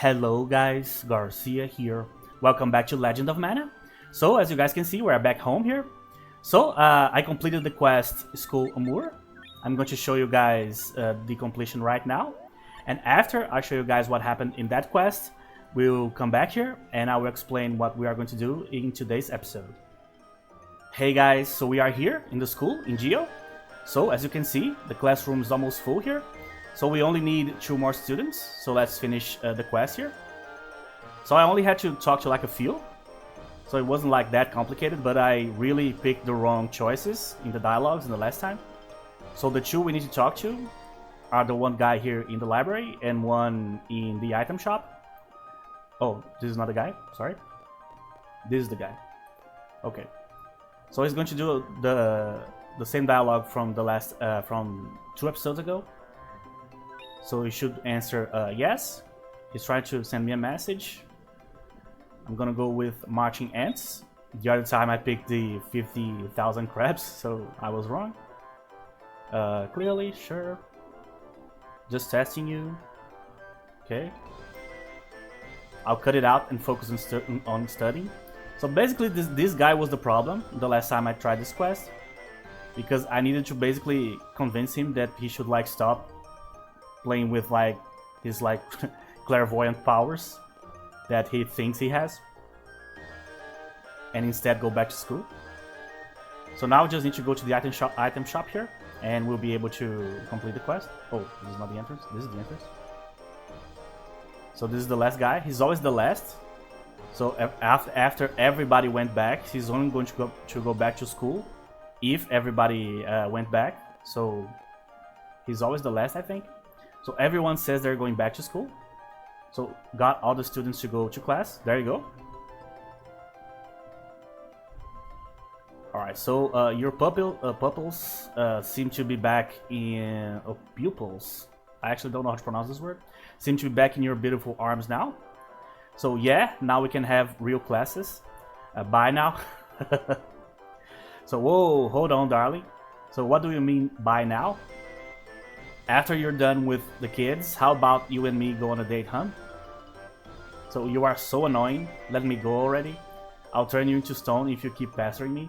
Hello guys, Garcia here. Welcome back to Legend of Mana. So as you guys can see, we're back home here. So I completed the quest School Amur. I'm going to show you guys the completion right now. And after I show you guys what happened in that quest, we'll come back here and I will explain what we are going to do in today's episode. Hey guys, so we are here in the school in Geo. So as you can see, the classroom is almost full here. So we only need 2 more students, so let's finish the quest here. So I only had to talk to like a few, so it wasn't like that complicated, but I really picked the wrong choices in the dialogues in the last time. So the 2 we need to talk to are the one guy here in the library and one in the item shop. Oh, this is not the guy, sorry. This is the guy. Okay. So he's going to do the same dialogue from the last, from 2 episodes ago. So he should answer yes. He's trying to send me a message. I'm gonna go with marching ants. The other time I picked the 50,000 crabs, so I was wrong. Clearly, sure. Just testing you. Okay. I'll cut it out and focus on studying. So basically this guy was the problem the last time I tried this quest. Because I needed to basically convince him that he should like stop playing with like his like clairvoyant powers that he thinks he has, and instead go back to school. So now we just need to go to the item shop here, and we'll be able to complete the quest. Oh, this is not the entrance. This is the entrance. So this is the last guy. He's always the last. So after everybody went back, he's only going to go back to school if everybody went back. So he's always the last, I think. So everyone says they're going back to school. So got all the students to go to class. There you go. Alright, so your pupils seem to be back in... pupils. I actually don't know how to pronounce this word. Seem to be back in your beautiful arms now. So yeah, now we can have real classes. Bye now. So whoa, hold on darling. So what do you mean bye now? After you're done with the kids, how about you and me go on a date, huh? So you are so annoying. Let me go already. I'll turn you into stone if you keep pestering me.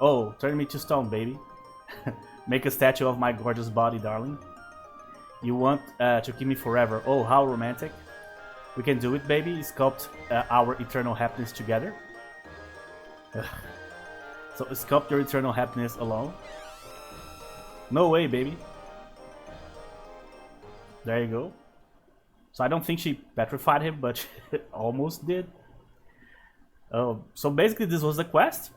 Oh, turn me to stone, baby. Make a statue of my gorgeous body, darling. You want to keep me forever. Oh, how romantic. We can do it, baby. Sculpt our eternal happiness together. So sculpt your eternal happiness alone. No way, baby. There you go. So I don't think she petrified him, but she almost did. So basically this was the quest.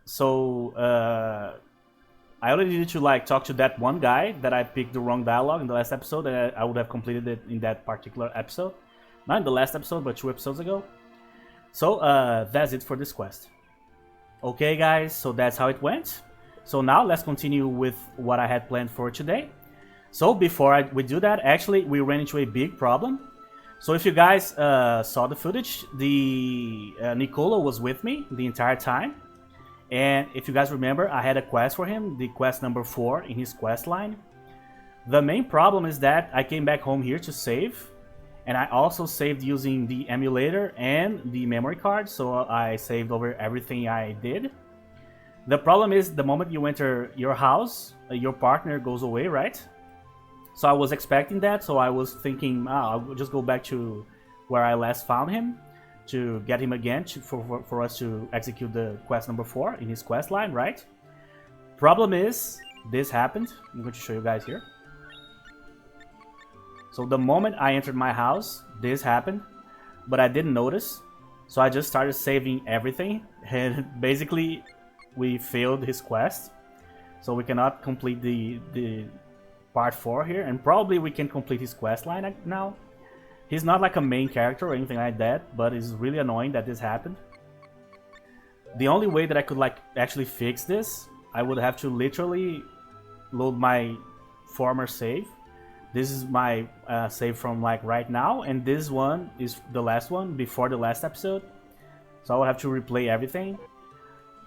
So I only needed to like talk to that one guy that I picked the wrong dialogue in the last episode, and I would have completed it in that particular episode. Not in the last episode, but 2 episodes ago. So that's it for this quest. Okay guys, so that's how it went. So now let's continue with what I had planned for today. So before we do that, actually we ran into a big problem. So if you guys saw the footage, the Nicolo was with me the entire time. And if you guys remember, I had a quest for him, the quest number 4 in his quest line. The main problem is that I came back home here to save. And I also saved using the emulator and the memory card, so I saved over everything I did. The problem is the moment you enter your house, your partner goes away, right? So I was expecting that, so I was thinking, I'll just go back to where I last found him to get him again for us to execute the quest number 4 in his quest line, right? Problem is, this happened. I'm going to show you guys here. So the moment I entered my house, this happened, but I didn't notice. So I just started saving everything, and basically we failed his quest. So we cannot complete the part 4 here, and probably we can complete his quest line now. He's not like a main character or anything like that, but it's really annoying that this happened. The only way that I could like actually fix this, I would have to literally load my former save. This is my save from like right now, and this one is the last one before the last episode. So I will have to replay everything.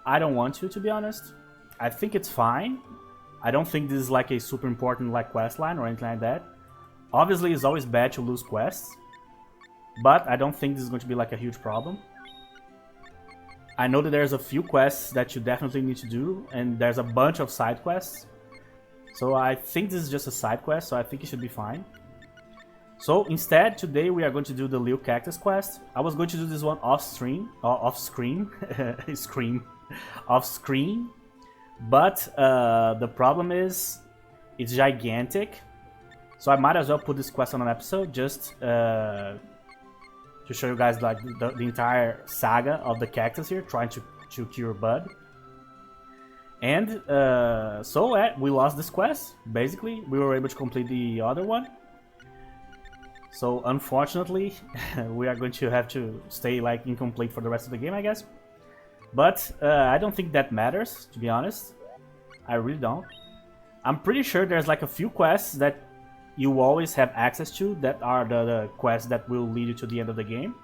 I don't want to be honest. I think it's fine. I don't think this is like a super important like quest line or anything like that. Obviously, it's always bad to lose quests, but I don't think this is going to be like a huge problem. I know that there's a few quests that you definitely need to do, and there's a bunch of side quests. So I think this is just a side quest, so I think it should be fine. So instead, today we are going to do the Lil Cactus quest. I was going to do this one off screen, off screen. But the problem is, it's gigantic. So I might as well put this quest on an episode, just to show you guys like the entire saga of the cactus here, trying to cure Bud. And so we lost this quest. Basically, we were able to complete the other one. So unfortunately, we are going to have to stay like incomplete for the rest of the game, I guess. But I don't think that matters, to be honest. I really don't. I'm pretty sure there's like a few quests that you always have access to that are the quests that will lead you to the end of the game.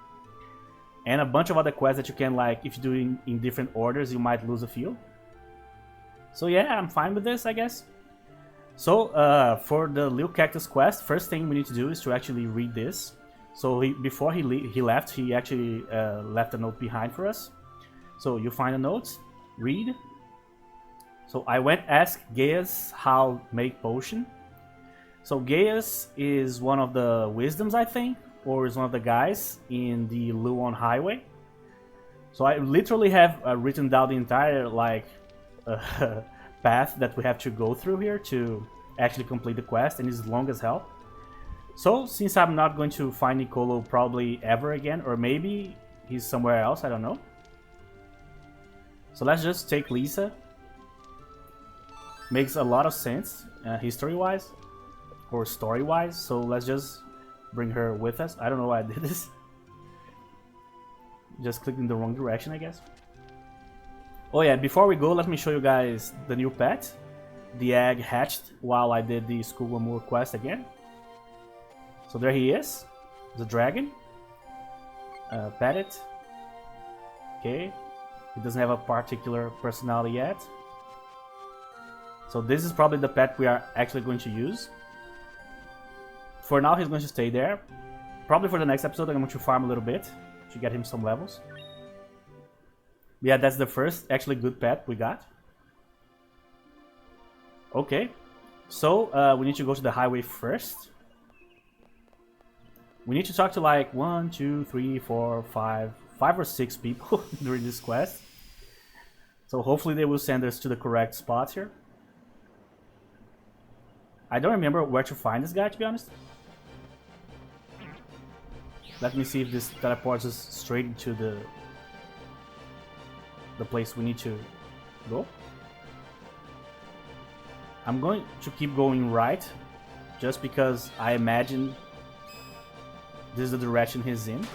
And a bunch of other quests that you can, like, if you do in different orders, you might lose a few. So yeah, I'm fine with this, I guess. So for the Lil Cactus quest, first thing we need to do is to actually read this. So before he left, he actually left a note behind for us. So you find the notes, read. So I went ask Gaius how make potion. So Gaius is one of the wisdoms, I think, or is one of the guys in the Luon Highway. So I literally have written down the entire like path that we have to go through here to actually complete the quest, and it's long as hell. So since I'm not going to find Nicolo probably ever again, or maybe he's somewhere else, I don't know. So let's just take Lisa. Makes a lot of sense history-wise or story-wise, so let's just bring her with us. I don't know why I did this. Just clicked in the wrong direction, I guess. Oh yeah, before we go, let me show you guys the new pet. The egg hatched while I did the School Amour quest again. So there he is, the dragon. Pet it. Okay. He doesn't have a particular personality yet. So this is probably the pet we are actually going to use. For now, he's going to stay there. Probably for the next episode, I'm going to farm a little bit to get him some levels. Yeah, that's the first actually good pet we got. Okay, so we need to go to the highway first. We need to talk to like 1, 2, 3, 4, 5 or 6 people during this quest. So hopefully they will send us to the correct spots here. I don't remember where to find this guy, to be honest. Let me see if this teleports us straight into the place we need to go. I'm going to keep going right, just because I imagine this is the direction he's in.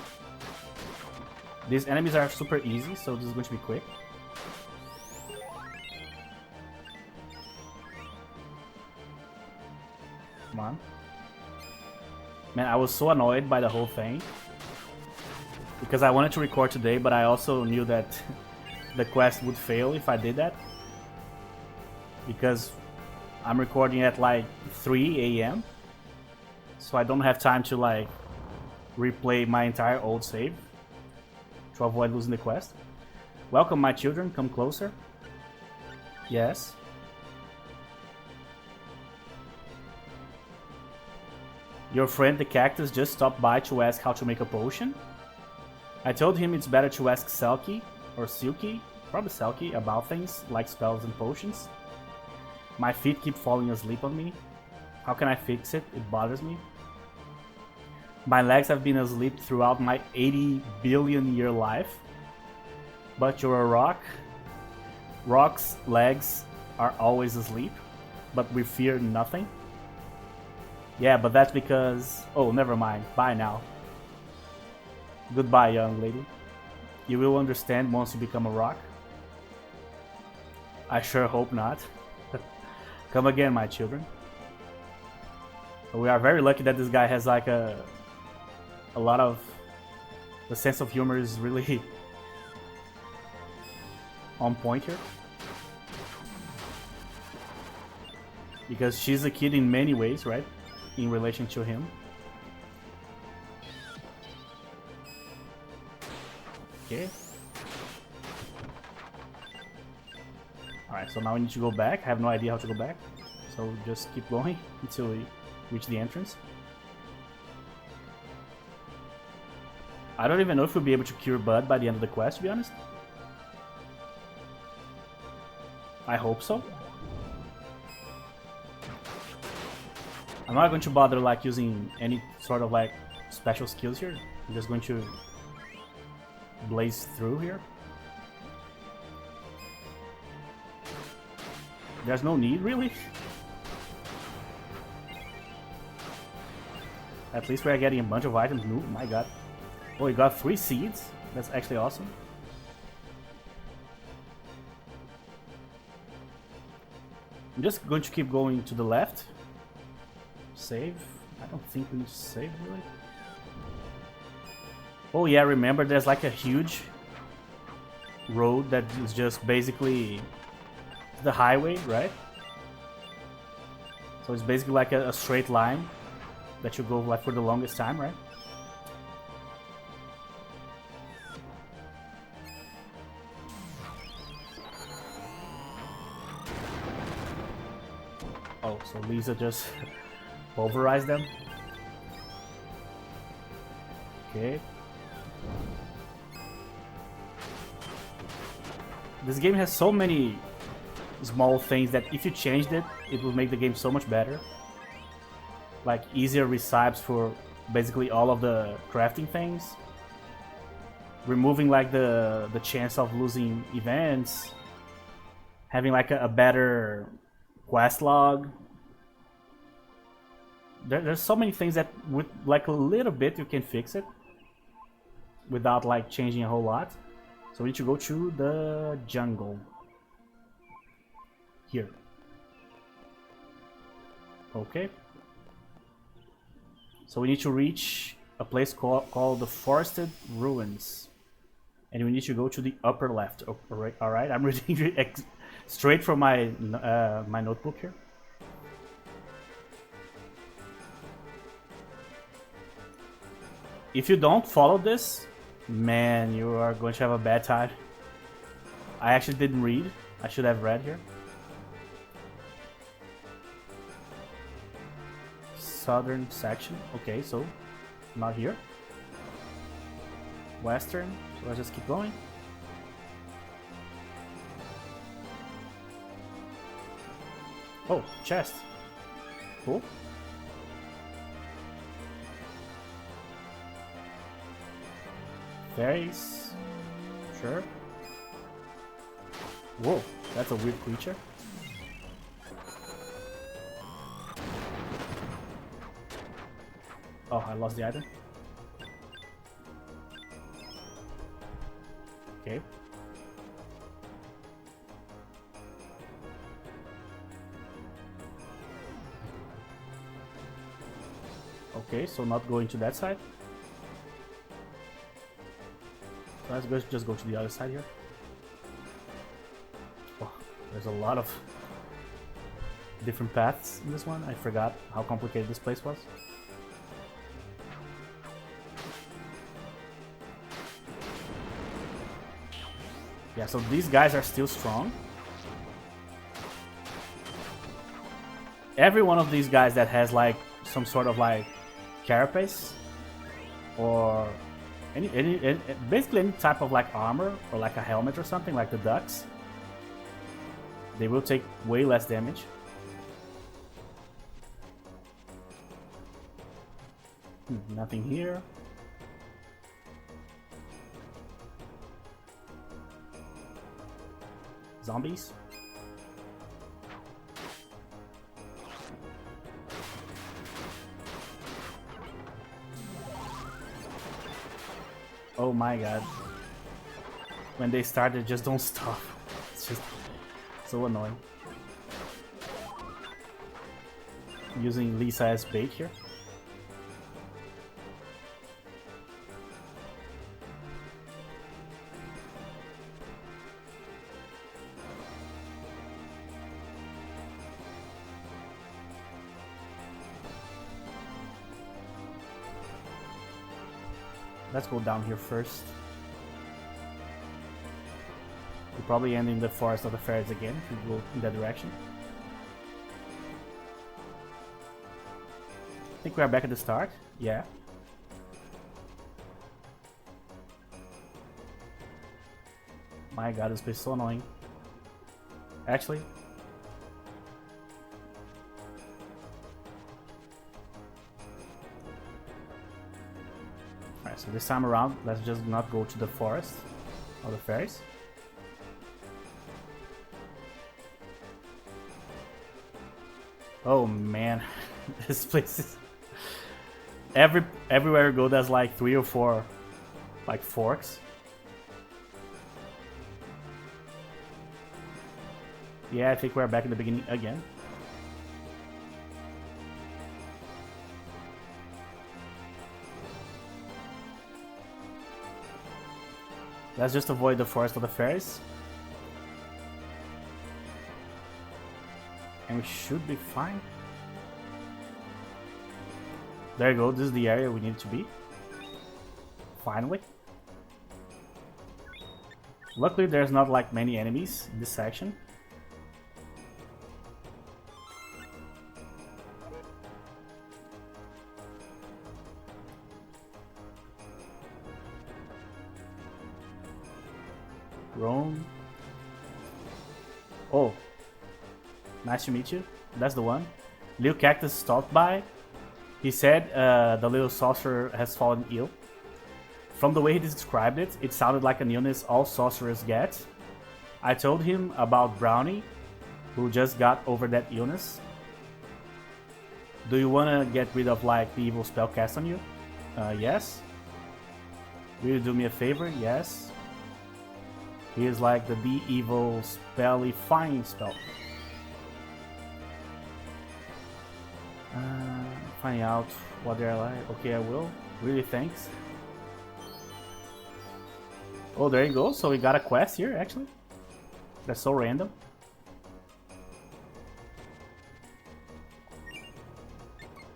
These enemies are super easy, so this is going to be quick. Come on. Man, I was so annoyed by the whole thing. Because I wanted to record today, but I also knew that the quest would fail if I did that. Because I'm recording at like 3 AM. So I don't have time to like replay my entire old save to avoid losing the quest. Welcome, my children, come closer. Yes. Your friend the cactus just stopped by to ask how to make a potion. I told him it's better to ask Selkie, or Silky, probably Selkie, about things like spells and potions. My feet keep falling asleep on me. How can I fix it? It bothers me. My legs have been asleep throughout my 80 billion year life. But you're a rock. Rocks' legs are always asleep, but we fear nothing. Yeah, but that's because... Oh, never mind. Bye now. Goodbye, young lady. You will understand once you become a rock. I sure hope not. Come again, my children. We are very lucky that this guy has like a lot of... The sense of humor is really on point here. Because she's a kid in many ways, right? In relation to him. Okay. Alright, so now we need to go back. I have no idea how to go back. So just keep going until we reach the entrance. I don't even know if we'll be able to cure Bud by the end of the quest, to be honest. I hope so. I'm not going to bother like using any sort of like special skills here. I'm just going to blaze through here. There's no need, really. At least we're getting a bunch of items. Oh my god. Oh, we got 3 seeds. That's actually awesome. I'm just going to keep going to the left. Save. I don't think we need to save, really. Oh yeah, remember there's like a huge road that is just basically the highway, right? So it's basically like a straight line that you go like for the longest time, right? Oh, so Lisa just pulverized them. Okay. This game has so many small things that if you changed it, it will make the game so much better. Like easier recipes for basically all of the crafting things. Removing like the chance of losing events. Having like a better quest log. There's so many things that with like a little bit you can fix it without like changing a whole lot. So we need to go to the jungle. Here. Okay. So we need to reach a place called the Forested Ruins. And we need to go to the upper left. Alright, I'm reading straight from my my notebook here. If you don't follow this, man, you are going to have a bad time. I actually didn't read. I should have read here. Southern section. Okay, so not here. Western. So let's just keep going. Oh, chest. Cool. Fairies. Sure. Whoa, that's a weird creature. Oh, I lost the item. Okay. Okay, so not going to that side. So let's just go to the other side here. Oh, there's a lot of different paths in this one. I forgot how complicated this place was. Yeah, so these guys are still strong. Every one of these guys that has like some sort of like carapace or basically any type of like armor or like a helmet or something like the ducks, they will take way less damage. Nothing here. Zombies. Oh my god. When they start, they just don't stop. It's just so annoying. Using Lisa as bait here. Let's go down here first. We'll probably end in the Forest of the Fairies again if we go in that direction. I think we are back at the start. Yeah. My god, this place is so annoying. Actually. Alright, so this time around, let's just not go to the forest of the fairies. Oh man, this place is... Everywhere you go, there's like 3 or 4 like forks. Yeah, I think we're back in the beginning again. Let's just avoid the Forest of the Fairies. And we should be fine. There you go, this is the area we need to be. Finally. Luckily there's not like many enemies in this section. Rome. Oh, nice to meet you. That's the one. Lil Cactus stopped by. He said the little sorcerer has fallen ill. From the way he described it, it sounded like an illness all sorcerers get. I told him about Brownie, who just got over that illness. Do you want to get rid of like the evil spell cast on you? Yes. Will you do me a favor? Yes. He is like the evil spellifying spell. Finding out what they're like. Okay, I will. Really, thanks. Oh, there you go. So we got a quest here, actually. That's so random.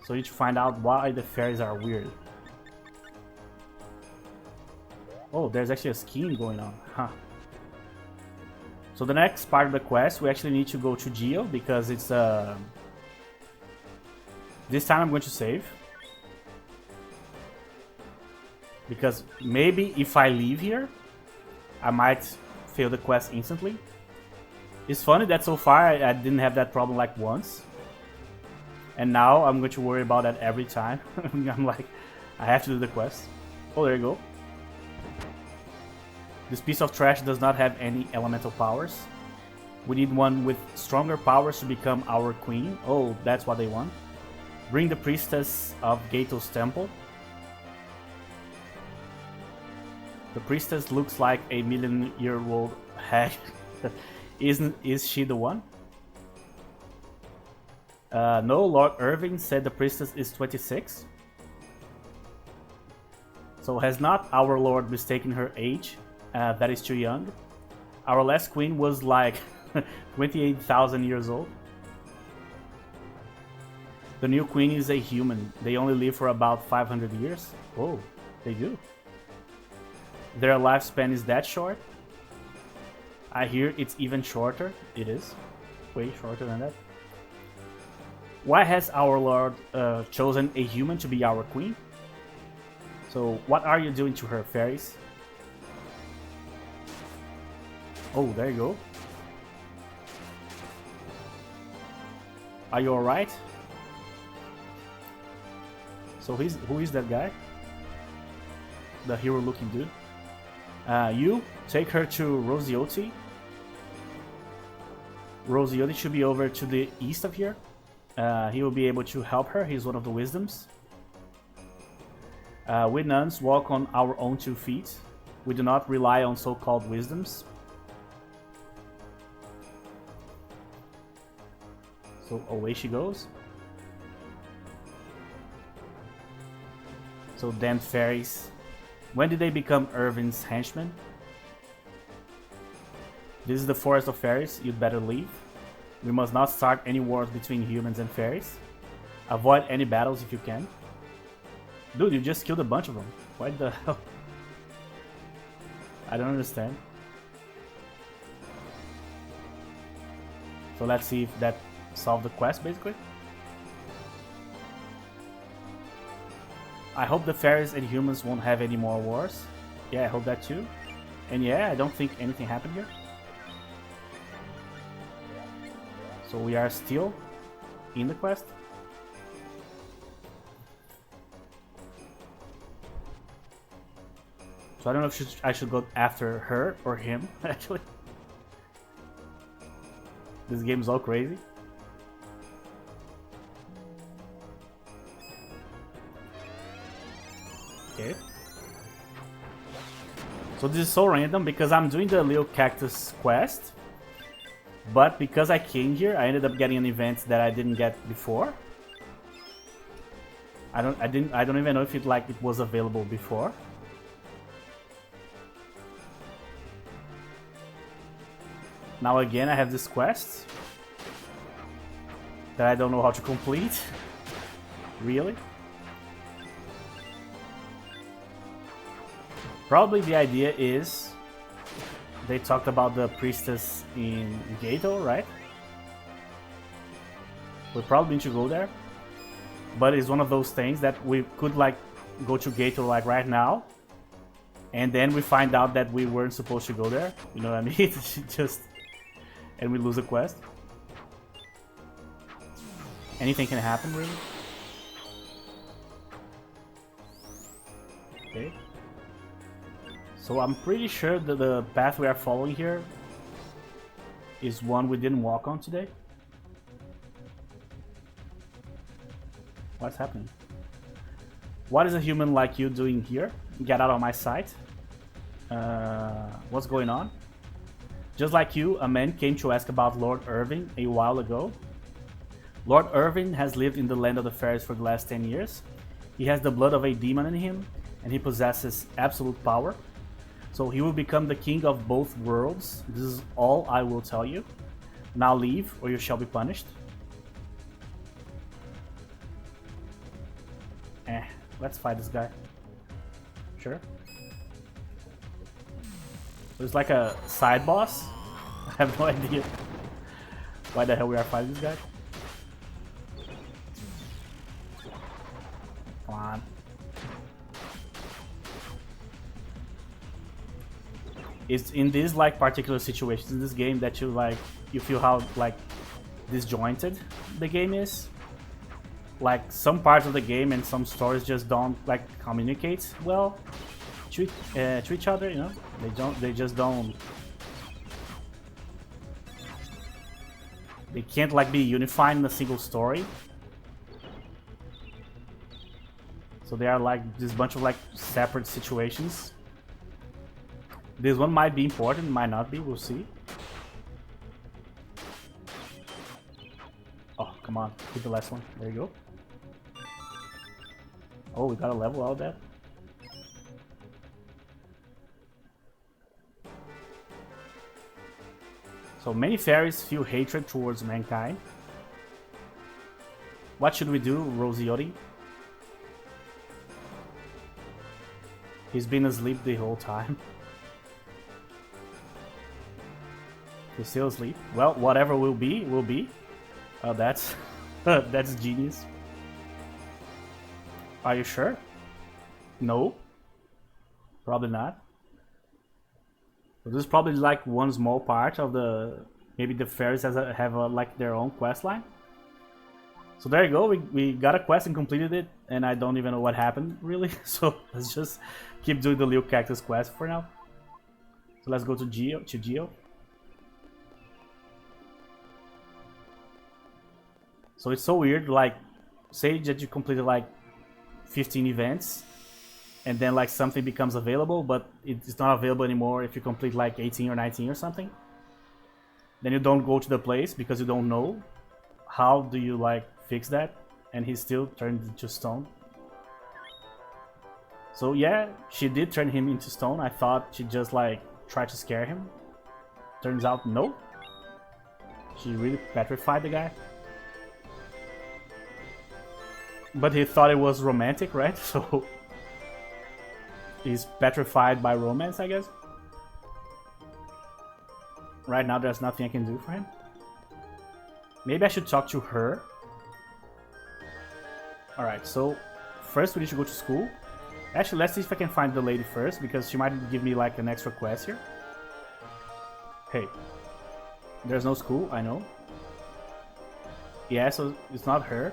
So you need to find out why the fairies are weird. Oh, there's actually a scheme going on. Huh. So the next part of the quest, we actually need to go to Geo because it's this time I'm going to save. Because maybe if I leave here, I might fail the quest instantly. It's funny that so far I didn't have that problem like once. And now I'm going to worry about that every time. I'm like, I have to do the quest. Oh, there you go. This piece of trash does not have any elemental powers. We need one with stronger powers to become our queen. Oh, that's what they want. Bring the priestess of Gato's temple. The priestess looks like a million-year-old hag. Is she the one? No, Lord Irving said the priestess is 26. So has not our Lord mistaken her age? That is too young. Our last queen was like 28,000 years old. The new queen is a human. They only live for about 500 years. Oh, they do. Their lifespan is that short? I hear it's even shorter. It is. Way shorter than that. Why has our Lord chosen a human to be our queen? So what are you doing to her, fairies? Oh, there you go. Are you alright? So who is that guy? The hero looking dude. You take her to Rosiotti. Rosiotti should be over to the east of here. He will be able to help her. He's one of the wisdoms. We nuns walk on our own 2 feet. We do not rely on so-called wisdoms. So away she goes. So damn fairies. When did they become Irvin's henchmen? This is the Forest of Fairies. You'd better leave. We must not start any wars between humans and fairies. Avoid any battles if you can. Dude, you just killed a bunch of them. What the hell? I don't understand. So let's see if that solved the quest, basically. I hope the fairies and humans won't have any more wars. Yeah, I hope that too. And yeah, I don't think anything happened here. So we are still in the quest. So I don't know if I should go after her or him, actually. This game is all crazy. Okay. So this is so random because I'm doing the Leo Cactus quest, but because I came here, I ended up getting an event that I didn't get before. I don't even know if it was available before. Now again, I have this quest that I don't know how to complete. Really? Probably the idea is they talked about the priestess in Gato, right? We probably need to go there, but it's one of those things that we could go to Gato right now, and then we find out that we weren't supposed to go there. You know what I mean? And we lose a quest. Anything can happen, really. Okay. So I'm pretty sure that the path we are following here is one we didn't walk on today. What's happening? What is a human like you doing here? Get out of my sight. What's going on? Just like you, a man came to ask about Lord Irving a while ago. Lord Irving has lived in the land of the fairies for the last 10 years. He has the blood of a demon in him, and he possesses absolute power. So he will become the king of both worlds. This is all I will tell you. Now leave, or you shall be punished. Let's fight this guy. Sure. So it's like a side boss. I have no idea why the hell we are fighting this guy. Come on. It's in these particular situations in this game that you feel how disjointed the game is. Some parts of the game and some stories just don't communicate well to each other, you know. They just don't. They can't be unified in a single story. So they are this bunch of separate situations. This one might be important, might not be, we'll see. Oh, come on, hit the last one. There you go. Oh, we got a level out of that. So many fairies feel hatred towards mankind. What should we do, Rosiotti? He's been asleep the whole time. He's still asleep. Well, whatever will be, will be. Oh, that's that's genius. Are you sure? No. Probably not. So this is probably one small part of maybe the fairies have their own quest line. So there you go. We got a quest and completed it, and I don't even know what happened really. So let's just keep doing the Leo Cactus quest for now. So let's go to Geo. So it's so weird. Say that you completed 15 events, and then something becomes available, but it's not available anymore if you complete 18 or 19 or something. Then you don't go to the place because you don't know. How do you fix that? And he still turned into stone. So yeah, she did turn him into stone. I thought she just tried to scare him. Turns out no. She really petrified the guy. But he thought it was romantic, right? So he's petrified by romance, I guess. Right now there's nothing I can do for him. Maybe I should talk to her. Alright, so first we need to go to school. Actually, let's see if I can find the lady first, because she might give me like an extra quest here. Hey, there's no school, I know. Yeah, so it's not her.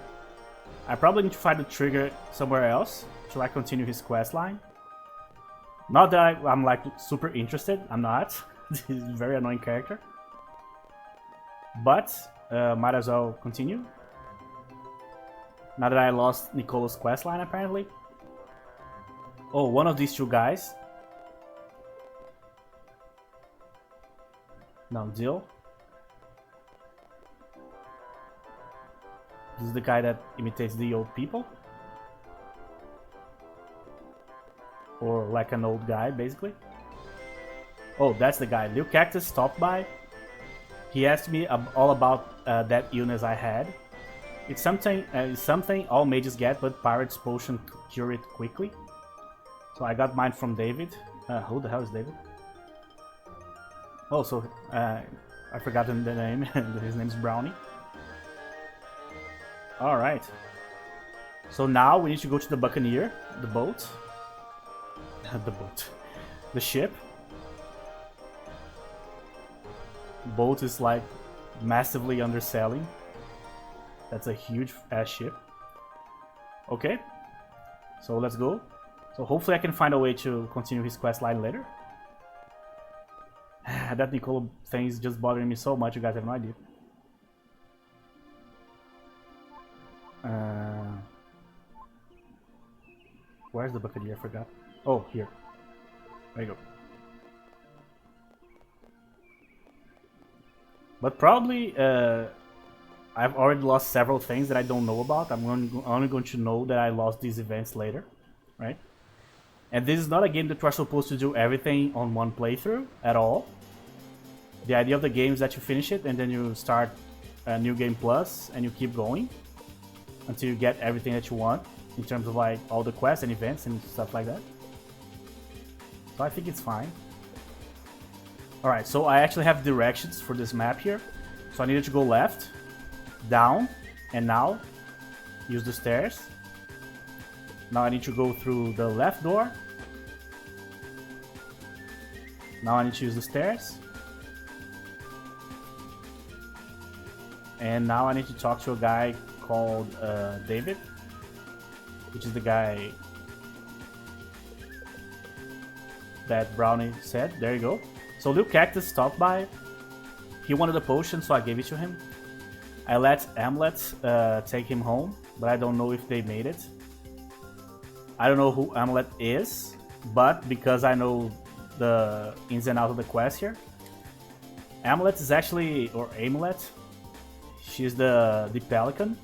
I probably need to find the trigger somewhere else to like continue his quest line. Not that I'm like super interested, I'm not. He's a very annoying character. But might as well continue. Now that I lost Nicolo's quest line apparently. Oh, one of these two guys. No deal. This is the guy that imitates the old people. Or like an old guy, basically. Oh, that's the guy. Lil Cactus stopped by. He asked me all about that illness I had. It's something all mages get, but pirates potion cure it quickly. So I got mine from David. Who the hell is David? Oh, so I forgot the name. His name's Brownie. Alright. So now we need to go to the Buccaneer, the boat. The boat. The ship. Boat is like massively underselling. That's a huge ass ship. Okay. So let's go. So hopefully I can find a way to continue his quest line later. That Nicolo thing is just bothering me so much, you guys have no idea. Where's the Buccaneer? I forgot. Oh, here. There you go. But probably I've already lost several things that I don't know about. I'm only going to know that I lost these events later, right? And this is not a game that you're supposed to do everything on one playthrough at all. The idea of the game is that you finish it and then you start a new game plus and you keep going until you get everything that you want in terms of like all the quests and events and stuff like that. So I think it's fine. Alright, so I actually have directions for this map here. So I needed to go left, down, and now use the stairs. Now I need to go through the left door. Now I need to use the stairs. And now I need to talk to a guy called David, which is the guy that Brownie said. There you go. So Lil Cactus stopped by. He wanted a potion, so I gave it to him. I let Amulet take him home, but I don't know if they made it. I don't know who Amulet is, but because I know the ins and outs of the quest here, Amulet is actually, or Amulet, she's the pelican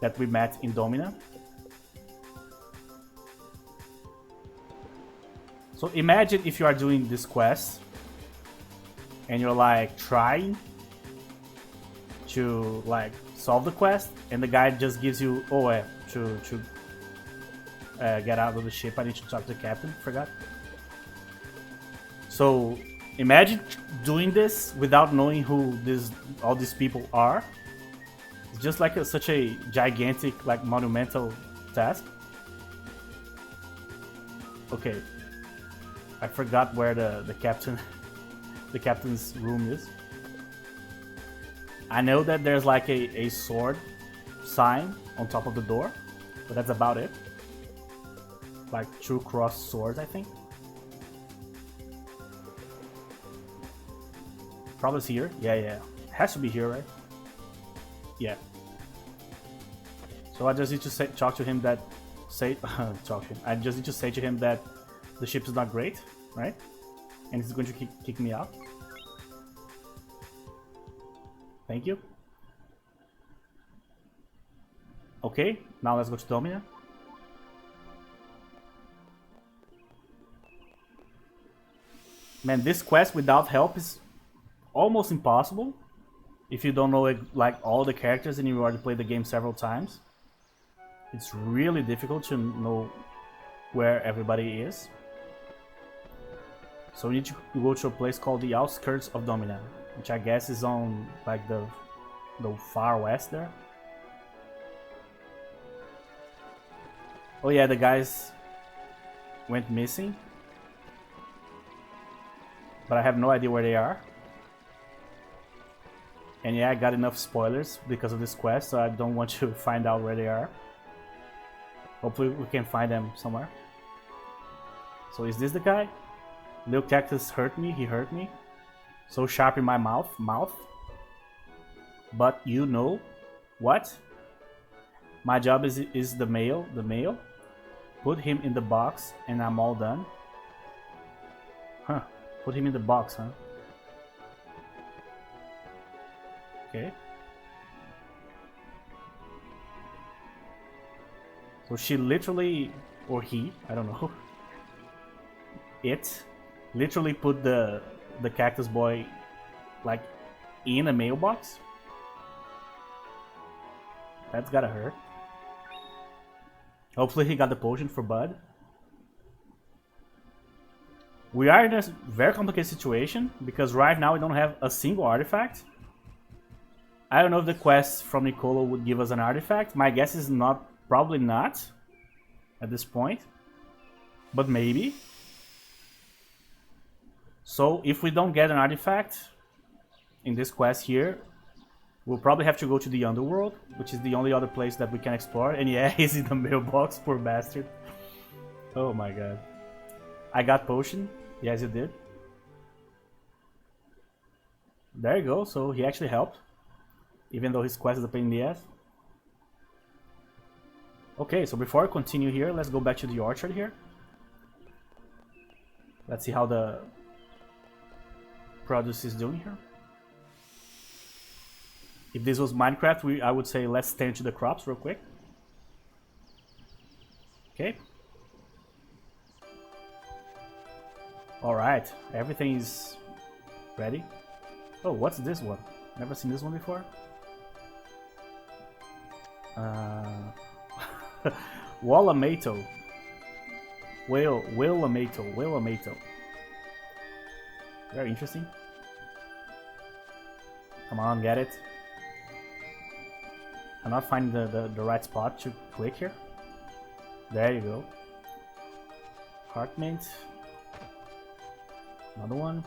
that we met in Domina. So imagine if you are doing this quest and you're like trying to like solve the quest and the guy just gives you, oh to get out of the ship, I need to talk to the captain, forgot. So imagine doing this without knowing who all these people are. It's just like such a gigantic, like monumental task. Okay, I forgot where the captain's room is. I know that there's like a sword sign on top of the door, but that's about it. Like two crossed swords, I think. Probably it's here. Yeah. Has to be here, right? Yeah. So I just need to talk to him that talk to him. I just need to say to him that the ship is not great, right? And he's going to kick me out. Thank you. Okay, now let's go to Domina. Man, this quest without help is almost impossible if you don't know like all the characters and you already played the game several times. It's really difficult to know where everybody is. So we need to go to a place called the outskirts of Domina. which I guess is on like the far west there. Oh yeah, the guys went missing, but I have no idea where they are. And yeah, I got enough spoilers because of this quest, so I don't want to find out where they are. Hopefully we can find them somewhere. So is this the guy? Lil Cactus hurt me, he hurt me. So sharp in my mouth. But you know what? My job is the mail. Put him in the box and I'm all done. Huh. Put him in the box, huh? Okay. So she literally, or he, I don't know. It literally put the cactus boy like in a mailbox. That's gotta hurt. Hopefully he got the potion for Bud. We are in a very complicated situation because right now we don't have a single artifact. I don't know if the quest from Nicolo would give us an artifact. My guess is not, probably not at this point, but maybe. So if we don't get an artifact in this quest here, we'll probably have to go to the underworld, which is the only other place that we can explore. And yeah, he's in the mailbox, poor bastard. Oh my god. I got potion. Yes, you did. There you go, so he actually helped. Even though his quest is a pain in the ass. Okay, so before I continue here, let's go back to the orchard here. Let's see how the produce is doing here. If this was Minecraft, I would say let's tend to the crops real quick. Okay. Alright, everything is ready. Oh, what's this one? Never seen this one before. Wallamato. Wallamato. Very interesting. Come on, get it. I'm not finding the right spot to click here. There you go. Heart mint. Another one.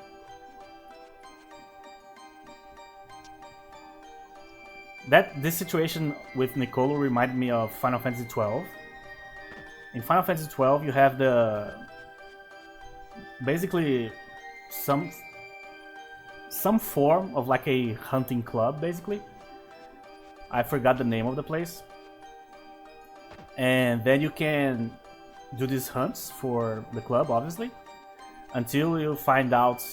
This situation with Nicolo reminded me of Final Fantasy XII. In Final Fantasy XII, you have basically some form of like a hunting club, basically. I forgot the name of the place. And then you can do these hunts for the club, obviously, until you find out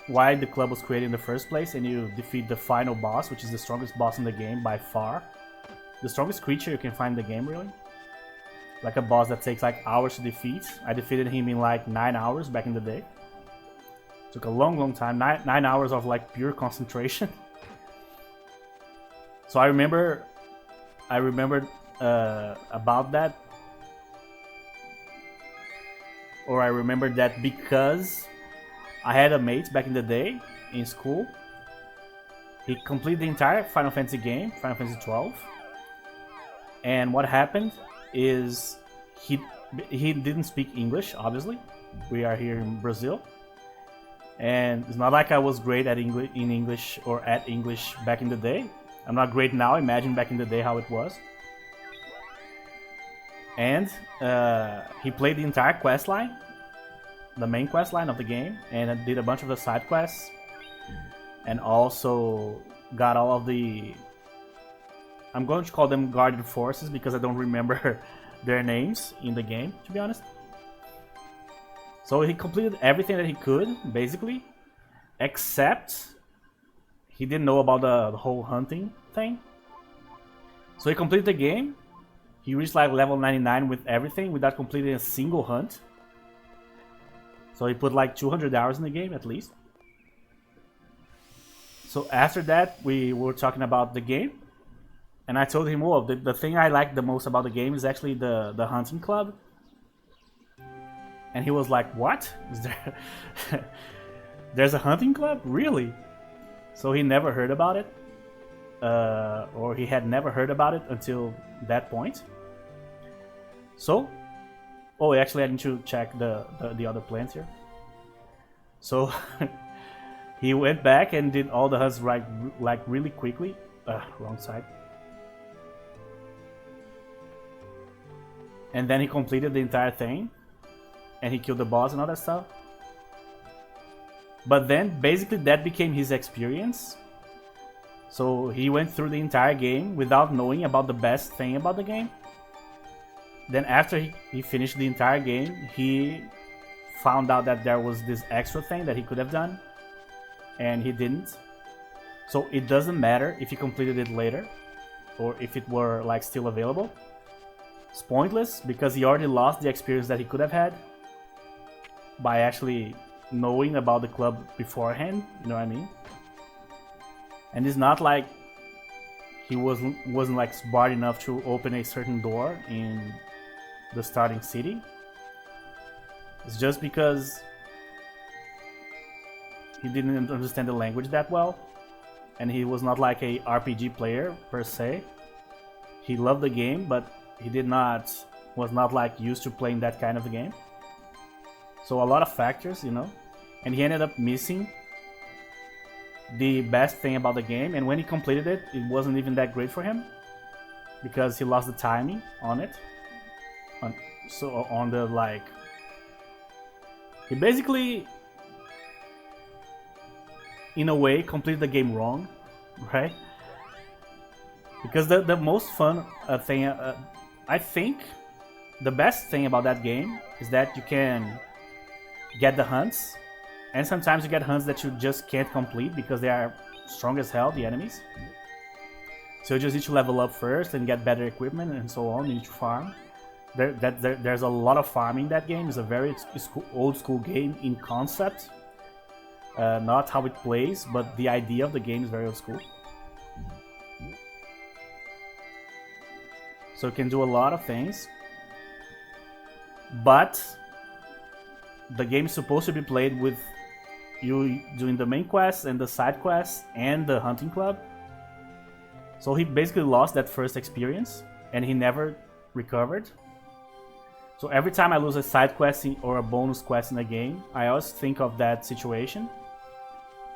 why the club was created in the first place and you defeat the final boss, which is the strongest boss in the game by far. The strongest creature you can find in the game, really. Like a boss that takes like hours to defeat. I defeated him in like 9 hours back in the day. Took a long time, 9 hours of like pure concentration. So I remembered about that. Or I remembered that because I had a mate back in the day in school. He completed the entire Final Fantasy game, Final Fantasy XII. And what happened is he didn't speak English, obviously. We are here in Brazil. And it's not like I was great at English back in the day. I'm not great now, imagine back in the day how it was. And he played the entire quest line, the main quest line of the game, and did a bunch of the side quests, and also got all of the, I'm going to call them guarded forces because I don't remember their names in the game, to be honest. So he completed everything that he could, basically, except he didn't know about the whole hunting thing. So he completed the game. He reached like level 99 with everything without completing a single hunt. So he put like 200 hours in the game at least. So after that, we were talking about the game. And I told him, oh, the thing I like the most about the game is actually the hunting club. And he was like, what? Is there... There's a hunting club? Really? So he never heard about it, or he had never heard about it until that point. So, oh, actually, I need to check the other plans here. So he went back and did all the hunts like really quickly. Wrong side. And then he completed the entire thing, and he killed the boss and all that stuff. But then basically that became his experience. So he went through the entire game without knowing about the best thing about the game. Then after he finished the entire game, he found out that there was this extra thing that he could have done, and he didn't. So it doesn't matter if he completed it later or if it were like still available. It's pointless because he already lost the experience that he could have had by actually knowing about the club beforehand, you know what I mean? And it's not like he wasn't like smart enough to open a certain door in the starting city. It's just because he didn't understand the language that well, and he was not like a RPG player per se. He loved the game, but he was not like used to playing that kind of a game. So a lot of factors, you know, and he ended up missing the best thing about the game. And when he completed it, it wasn't even that great for him because he lost the timing on it. On the like, he basically, in a way, completed the game wrong, right? Because the most fun thing, I think, the best thing about that game is that you can get the hunts, and sometimes you get hunts that you just can't complete because they are strong as hell, the enemies. So you just need to level up first and get better equipment and so on. You need to farm. There's a lot of farming in that game. It's a very old school game in concept. Not how it plays, but the idea of the game is very old school. So you can do a lot of things. But the game is supposed to be played with you doing the main quests and the side quests and the hunting club. So he basically lost that first experience and he never recovered. So every time I lose a side quest or a bonus quest in a game, I always think of that situation.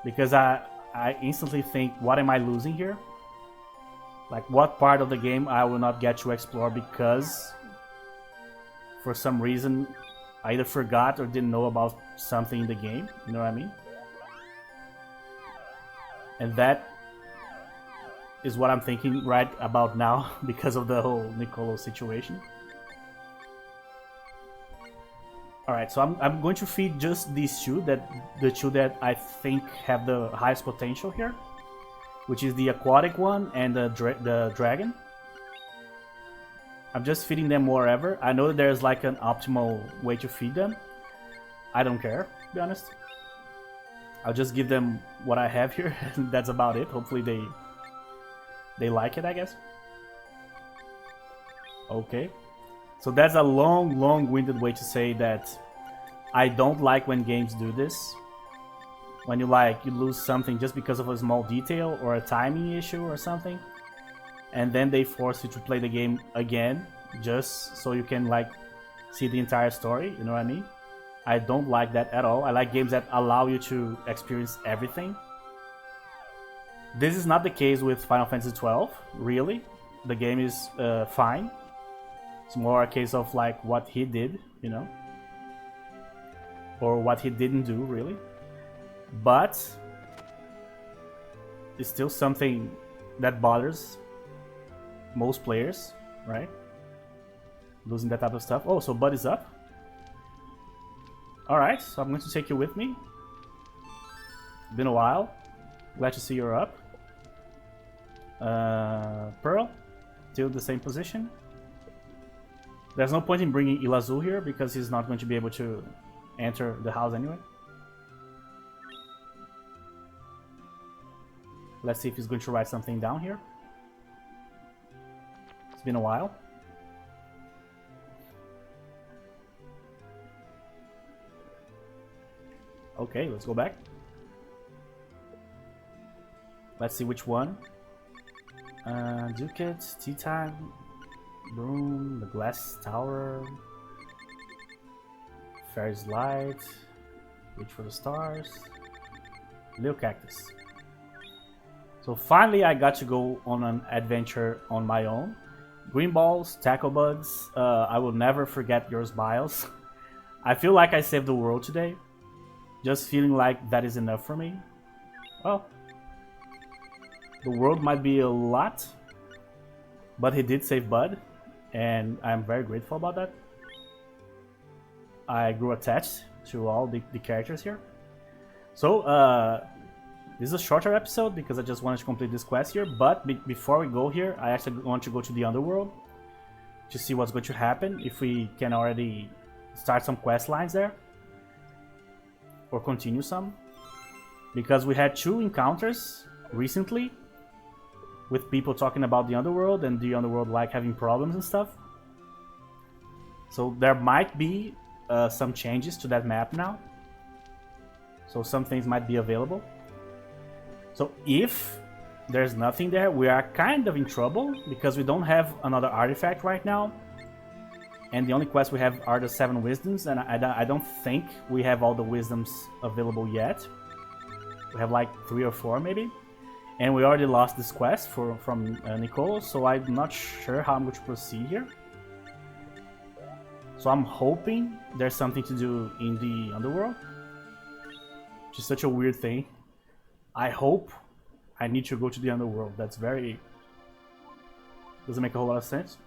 Because I instantly think, what am I losing here? Like, what part of the game I will not get to explore because for some reason I either forgot or didn't know about something in the game, you know what I mean? And that is what I'm thinking right about now because of the whole Nicolo situation. Alright, so I'm going to feed just these two, the two that I think have the highest potential here, which is the aquatic one and the dragon. I'm just feeding them wherever. I know that there's like an optimal way to feed them. I don't care, to be honest. I'll just give them what I have here, and that's about it. Hopefully they like it, I guess. Okay. So that's a long-winded way to say that I don't like when games do this. When you lose something just because of a small detail or a timing issue or something, and then they force you to play the game again just so you can like see the entire story, you know what I mean? I don't like that at all. I like games that allow you to experience everything. This is not the case with Final Fantasy XII, really. The game is fine. It's more a case of like what he did, you know, or what he didn't do, really. But it's still something that bothers most players, right? Losing that type of stuff. Oh, so Bud is up. Alright, so I'm going to take you with me. Been a while. Glad to see you're up. Pearl, still the same position. There's no point in bringing Ilazul here because he's not going to be able to enter the house anyway. Let's see if he's going to write something down here. It's been a while. Okay, let's go back. Let's see which one. Ducat, Tea Time, Broom, the Glass Tower, Fairy's Light, Reach for the Stars, Little Cactus. So finally I got to go on an adventure on my own. Green balls, tackle bugs, I will never forget your smiles. I feel like I saved the world today. Just feeling like that is enough for me. Well, the world might be a lot, but he did save Bud, and I'm very grateful about that. I grew attached to all the characters here. So, this is a shorter episode because I just wanted to complete this quest here, but before we go here, I actually want to go to the underworld to see what's going to happen, if we can already start some quest lines there, or continue some. Because we had 2 encounters recently with people talking about the underworld, and the underworld like having problems and stuff. So there might be some changes to that map now. So some things might be available. So if there's nothing there, we are kind of in trouble because we don't have another artifact right now. And the only quests we have are the 7 wisdoms, and I don't think we have all the wisdoms available yet. We have like 3 or 4 maybe. And we already lost this quest from Nicole, so I'm not sure how I'm going to proceed here. So I'm hoping there's something to do in the underworld. Which is such a weird thing. I hope I need to go to the underworld. That's very... doesn't make a whole lot of sense.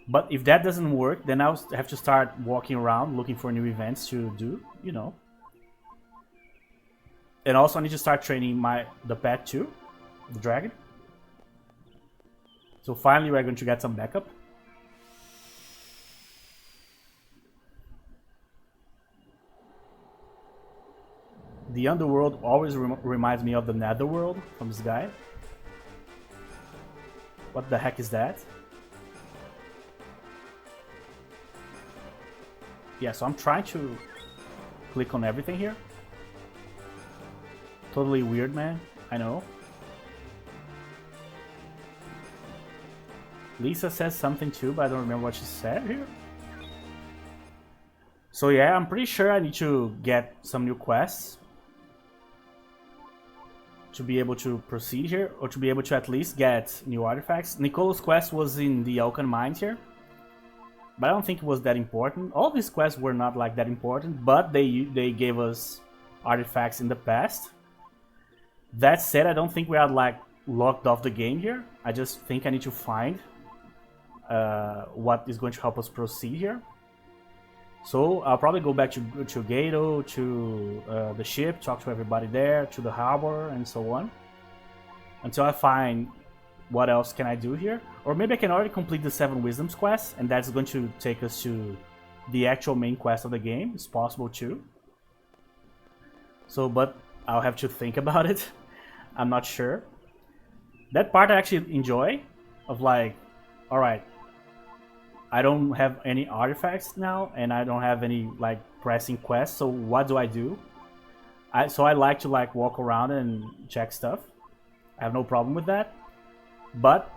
But if that doesn't work, then I'll have to start walking around looking for new events to do, you know. And also I need to start training the pet too, the dragon. So finally we're going to get some backup. The underworld always reminds me of the netherworld from this guy. What the heck is that? Yeah, so I'm trying to click on everything here. Totally weird, man. I know. Lisa says something too, but I don't remember what she said here. So yeah, I'm pretty sure I need to get some new quests to be able to proceed here, or to be able to at least get new artifacts. Nicolo's quest was in the Alkan Mines here, but I don't think it was that important. All these quests were not like that important, but they gave us artifacts in the past. That said, I don't think we are like locked off the game here. I just think I need to find what is going to help us proceed here. So I'll probably go back to Gato, to the ship, talk to everybody there, to the harbor, and so on, until I find what else can I do here. Or maybe I can already complete the 7 Wisdoms quest, and that's going to take us to the actual main quest of the game. It's possible too. So, but I'll have to think about it. I'm not sure. That part I actually enjoy, of like, alright, I don't have any artifacts now, and I don't have any like pressing quests, so what do I do? So I like to like walk around and check stuff. I have no problem with that. But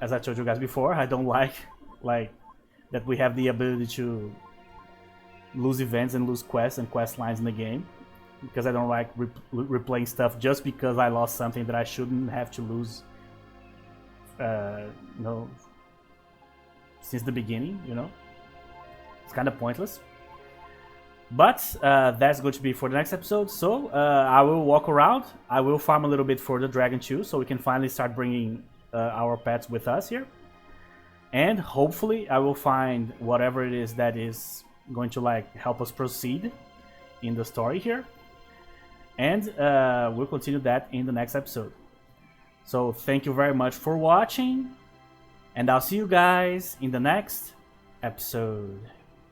as I told you guys before, I don't like that we have the ability to lose events and lose quests and quest lines in the game, because I don't like replaying stuff just because I lost something that I shouldn't have to lose. You know, since the beginning, you know, it's kind of pointless. But that's going to be for the next episode. So I will walk around. I will farm a little bit for the dragon too, so we can finally start bringing our pets with us here. And hopefully I will find whatever it is that is going to like help us proceed in the story here. And we'll continue that in the next episode. So thank you very much for watching, and I'll see you guys in the next episode.